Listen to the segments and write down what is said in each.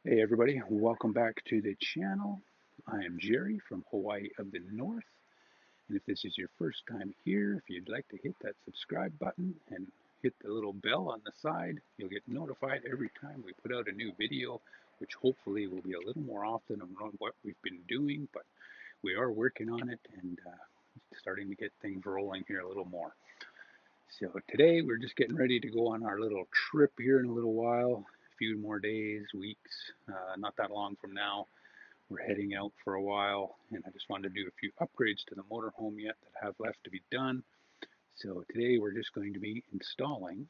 Hey everybody, welcome back to the channel. I am Jerry from Hawaii of the North, and if this is your first time here, if you'd like to hit that subscribe button and hit the little bell on the side, you'll get notified every time we put out a new video, which hopefully will be a little more often around what we've been doing, but we are working on it and starting to get things rolling here a little more. So today we're just getting ready to go on our little trip here in a little while, a few more days, weeks, not that long from now. We're heading out for a while, and I just wanted to do a few upgrades to the motorhome yet that have left to be done. So today we're just going to be installing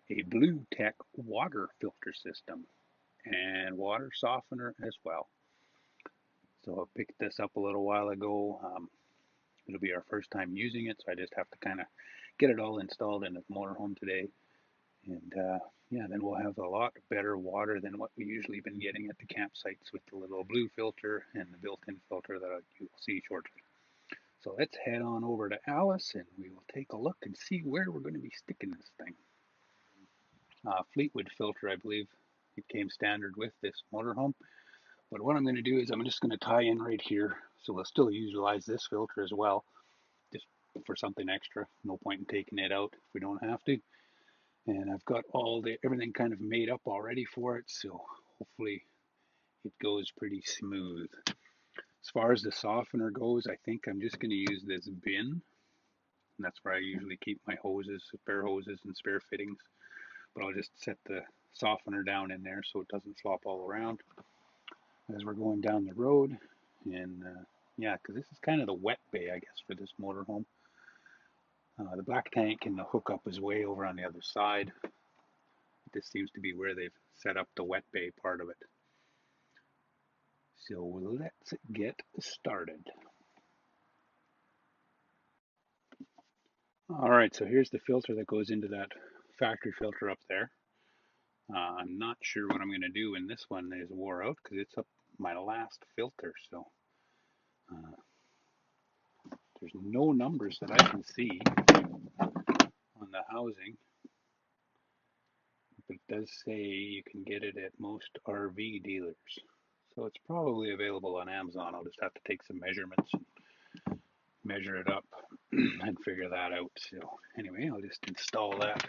a BlueTech water filter system and water softener as well. So I picked this up a little while ago. It'll be our first time using it, so I just have to kind of get it all installed in the motorhome today. And yeah, then we'll have a lot better water than what we usually been getting at the campsites with the little blue filter and the built-in filter that you will see shortly. So let's head on over to Alice and we will take a look and see where we're going to be sticking this thing. Fleetwood filter, I believe it came standard with this motorhome. But what I'm going to do is I'm just going to tie in right here. So we'll still utilize this filter as well, just for something extra. No point in taking it out if we don't have to. And I've got everything kind of made up already for it, so hopefully it goes pretty smooth. As far as the softener goes, I think I'm just going to use this bin, and that's where I usually keep my hoses, spare hoses and spare fittings. But I'll just set the softener down in there so it doesn't flop all around as we're going down the road. And yeah, because this is kind of the wet bay, I guess, for this motorhome. The black tank and the hookup is way over on the other side. This seems to be where they've set up the wet bay part of it. So let's get started. All right, so here's the filter that goes into that factory filter up there. I'm not sure what I'm going to do when this one is wore out because it's up my last filter. So there's no numbers that I can see on the housing, but it does say you can get it at most RV dealers. So it's probably available on Amazon. I'll just have to take some measurements and measure it up and figure that out. So anyway, I'll just install that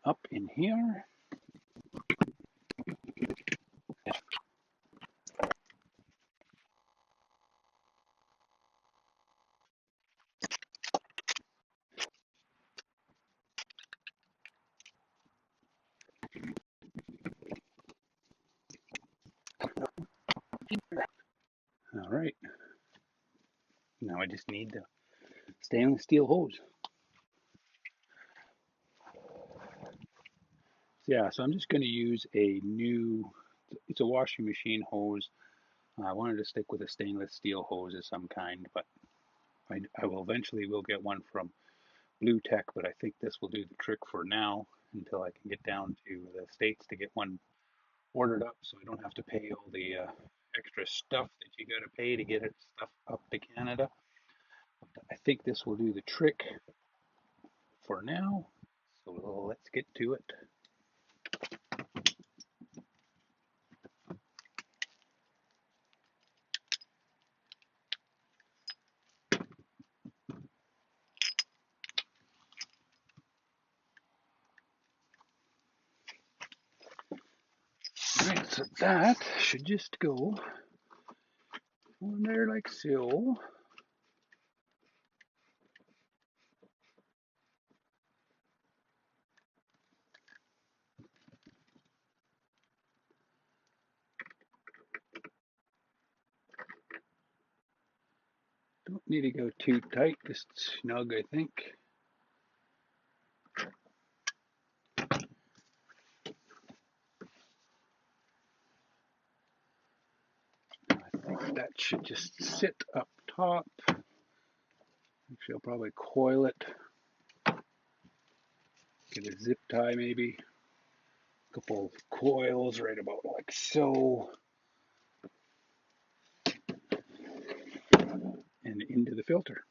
up in here. All right, now I just need the stainless steel hose. Yeah, so I'm just going to use it's a washing machine hose. I wanted to stick with a stainless steel hose of some kind, but I will eventually will get one from BlueTech, but I think this will do the trick for now until I can get down to the States to get one ordered up so I don't have to pay all the extra stuff that you got to pay to get it stuff up to Canada. I think this will do the trick for now. So let's get to it. Alright, so that should just go on there like so. Don't need to go too tight, just snug, I think. I think that should just sit up top. Actually, I'll probably coil it. Get a zip tie maybe. A couple of coils right about like so. And into the filter.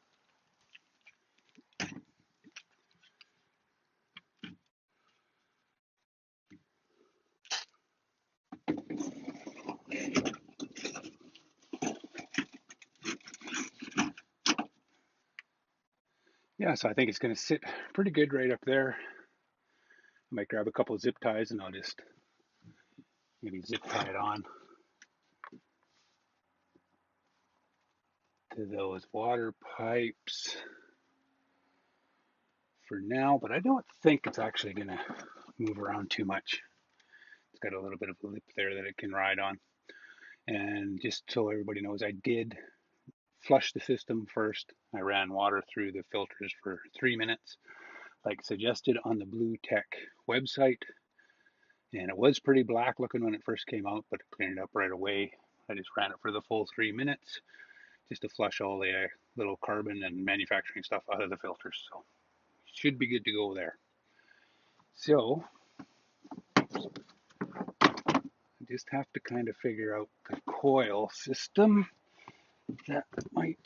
Yeah, so I think it's going to sit pretty good right up there. I might grab a couple of zip ties and I'll just maybe zip tie it on to those water pipes for now, but I don't think it's actually going to move around too much. It's got a little bit of a lip there that it can ride on. And just so everybody knows, I did flush the system first. I ran water through the filters for 3 minutes, like suggested on the Blue Tech website. And it was pretty black looking when it first came out, but it cleaned up right away. I just ran it for the full 3 minutes just to flush all the little carbon and manufacturing stuff out of the filters. So should be good to go there. So I just have to kind of figure out the coil system. That might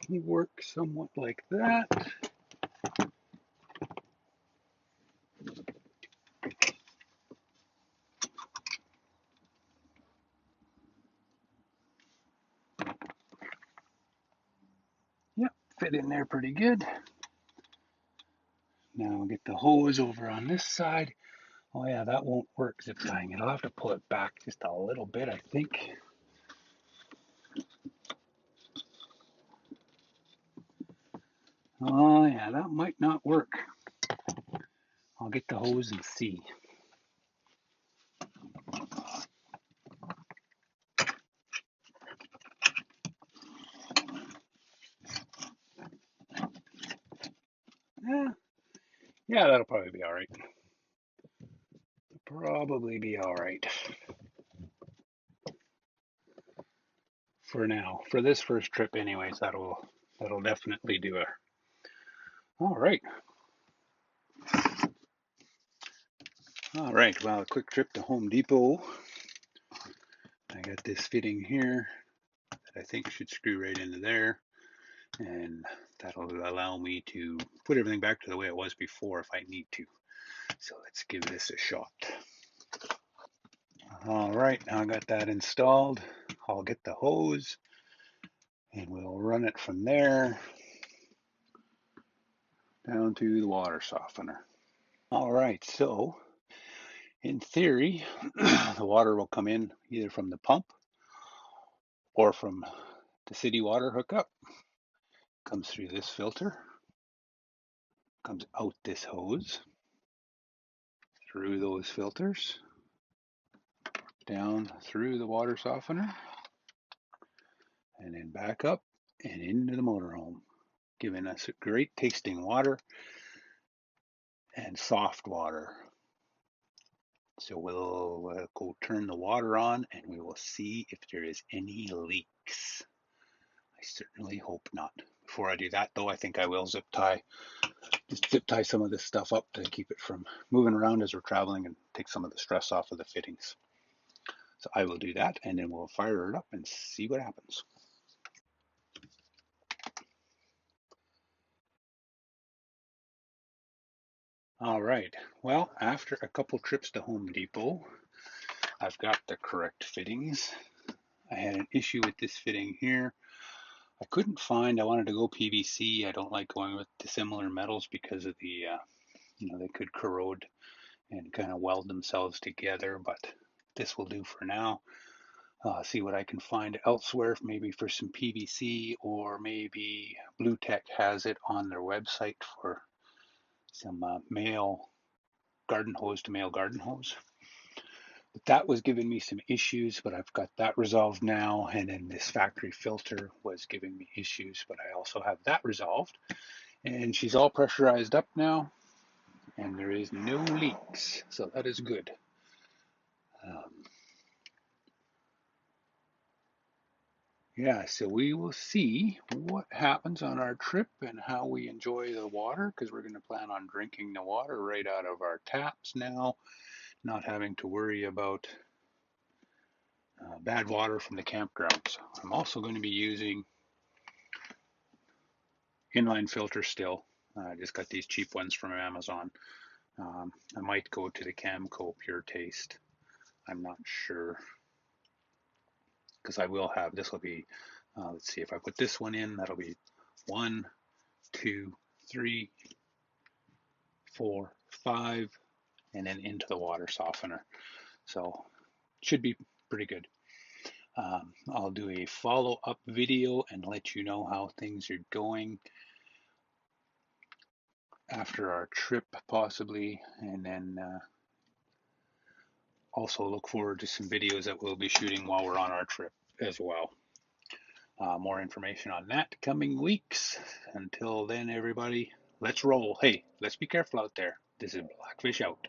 work somewhat like that. Yep, fit in there pretty good. Now I'll get the hose over on this side. Oh yeah, that won't work zip tying it. I'll have to pull it back just a little bit, I think. Oh yeah, that might not work. I'll get the hose and see. Yeah, yeah, that'll probably be all right. Probably be all right for now. For this first trip, anyways, that'll definitely do it. All right. All right. Well, a quick trip to Home Depot. I got this fitting here that I think should screw right into there, and that'll allow me to put everything back to the way it was before if I need to. So let's give this a shot. All right, now I got that installed. I'll get the hose and we'll run it from there down to the water softener. All right, so in theory, the water will come in either from the pump or from the city water hookup. Comes through this filter, comes out this hose, through those filters, down through the water softener, and then back up and into the motorhome, giving us great tasting water and soft water. So we'll go turn the water on and we will see if there is any leaks. I certainly hope not. Before I do that though, I think I will just zip tie some of this stuff up to keep it from moving around as we're traveling and take some of the stress off of the fittings. So I will do that and then we'll fire it up and see what happens. All right, well, after a couple trips to Home Depot, I've got the correct fittings. I had an issue with this fitting here. I couldn't find, I wanted to go PVC. I don't like going with dissimilar metals because of the, they could corrode and kind of weld themselves together, but this will do for now. See what I can find elsewhere, maybe for some PVC, or maybe Blue Tech has it on their website for some male garden hose to male garden hose. But that was giving me some issues, but I've got that resolved now. And then this factory filter was giving me issues, but I also have that resolved. And she's all pressurized up now, and there is no leaks, so that is good. Um, yeah, so we will see what happens on our trip and how we enjoy the water, because we're going to plan on drinking the water right out of our taps now, not having to worry about bad water from the campgrounds. I'm also going to be using inline filters still. I just got these cheap ones from Amazon. I might go to the Camco Pure Taste. I'm not sure, because I will have, this will be, let's see, if I put this one in, that'll be 1, 2, 3, 4, 5, and then into the water softener. So should be pretty good. I'll do a follow-up video and let you know how things are going after our trip, possibly, and then also look forward to some videos that we'll be shooting while we're on our trip as well. More information on that coming weeks. Until then, everybody, let's roll. Hey, let's be careful out there. This is Blackfish out.